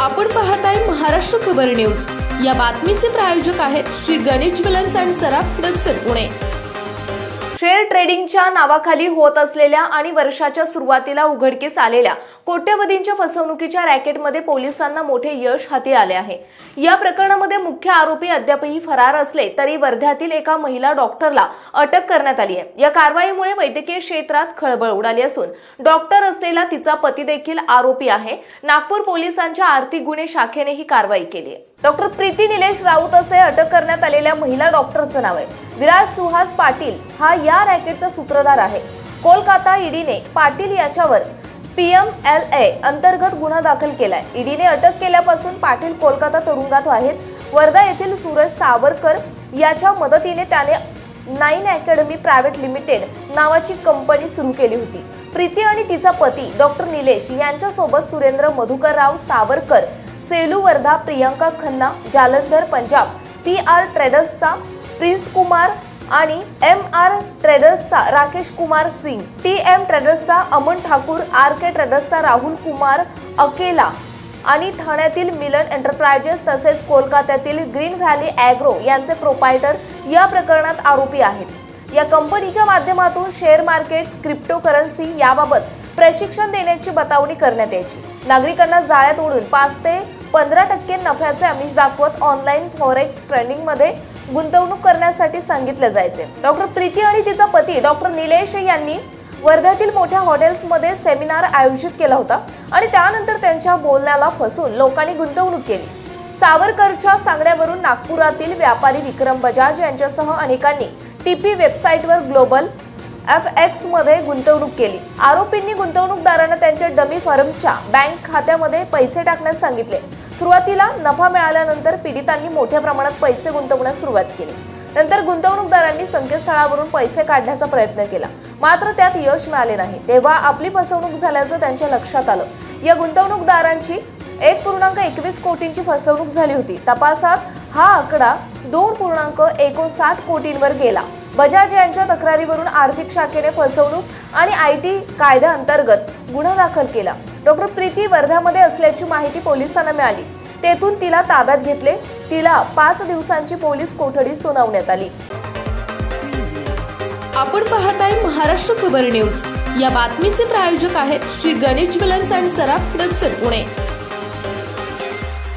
आपण पाहताय महाराष्ट्र खबर न्यूज। या बातमीचे प्रायोजक आहेत Shri Ganesh jewellers and Saraf production Pune. Share ट्रेडिंगच्या नावाखाली होत असलेल्या आणि वर्षाच्या सुरुवातीला उघडकीस आलेल्या कोट्यवधींच्या फसवणुकीच्या रॅकेटमध्ये पोलिसांना मोठे यश हाती आले आहे। या प्रकरणामध्ये मुख्य आरोपी अद्यापही फरार असले तरी वर्ध्यातील एका महिला डॉक्टरला अटक करण्यात आली आहे। या कारवाईमुळे वैद्यकीय क्षेत्रात खळबळ उडाली असून डॉक्टर असलेला तिचा पती देखील आरोपी आहे। नागपूर पोलिसांच्या आर्थिक गुन्हे शाखेने ही कारवाई केली आहे। डॉक्टर प्रीती निलेश राऊत असे अटक करण्यात आलेल्या महिला डॉक्टरचं नाव आहे। विराज सुहास पाटील हा या रॅकेटचा सूत्रधार आहे। कोलकाता ईडीने पाटील याच्यावर PMLA अंतर्गत गुन्हा दाखल केलाय। ईडीने अटक केल्यापासून पाटील कोलकाता तुरुंगात आहेत। वर्धा येथील सूरज सावरकर याच्या मदतीने त्याने 9 अकॅडमी प्रायव्हेट लिमिटेड नावाची कंपनी सुरू केली होती। प्रीती आणि तिचा पती डॉक्टर निलेश यांच्यासोबत सुरेंद्र मधुकरराव सावरकर, सेलू वर्धा, प्रियंका खन्ना, जालंधर पंजाब, PR ट्रेडर्सचा प्रिंस कुमार आणि MR ट्रेडर्सचा Rakesh Kumar Singh, TM ट्रेडर्सचा Aman Thakur, RK ट्रेडर्सचा Rahul Kumar अकेला आणि ठाण्यातील मिलन एंटरप्राइजेस तसेच कोलकात्यातील ग्रीन व्हॅली ॲग्रो यांचे प्रोप्रायटर या प्रकरणात आरोपी आहेत। या कंपनीच्या माध्यमातून शेअर मार्केट, क्रिप्टोकरन्सी याबाबत प्रशिक्षण देण्याची बतावणी करण्यात यायची। नागरिकांना जाळ्यात ओढून 5 ते 15% नफ्याचे आमिष दाखवत ऑनलाईन फॉरेक्स ट्रेडिंग मध्ये गुंतवणूक करण्यासाठी सांगितले जायचे। डॉक्टर प्रीती आणि तिचा पती डॉक्टर निलेश यांनी वर्ध्यातील मोठ्या हॉटेल्समध्ये सेमिनार आयोजित केला होता आणि त्यानंतर त्यांच्या बोलण्याला फसून लोकांनी गुंतवणूक केली। सावरकरच्या सांगण्यावरून नागपुरातील व्यापारी विक्रम बजाज यांच्यासह अनेकांनी TP वेबसाईटवर ग्लोबल FX मध्ये गुंतवणूक केली। आरोपींनी गुंतवणूकदारांना त्यांच्या डमी फर्मच्या बँक खात्यामध्ये पैसे टाकण्यास सांगितले। सुरुवातीला नफा मिळाल्यानंतर पीडितांनी मोठ्या प्रमाणात पैसे गुंतवण्यास सुरुवात केली। नंतर गुंतवणूकदारांनी संकेतस्थळावरून पैसे काढण्याचा प्रयत्न केला, मात्र त्यात यश मिळाले नाही। तेव्हा आपली फसवणूक झाल्याचं त्यांच्या लक्षात आलं। या गुंतवणूकदारांची 1.21 कोटींची फसवणूक झाली होती। तपासात हा आकडा 2.59 कोटींवर गेला। बजाज यांच्या तक्रारीवरून आर्थिक शाखेने फसवणूक आणि IT कायद्याअंतर्गत गुन्हा दाखल केला। डॉक्टर प्रीती वर्ध्यामध्ये असल्याची माहिती पोलिसांना मिळाली। तेथून तिला ताब्यात घेतले। तिला 5 दिवसांची पोलीस कोठडी सुनावण्यात आली। आपण पाहताय महाराष्ट्र खबर न्यूज। या बातमीचे प्रायोजक आहेत Shri Ganesh jewellers and Saraf production Pune.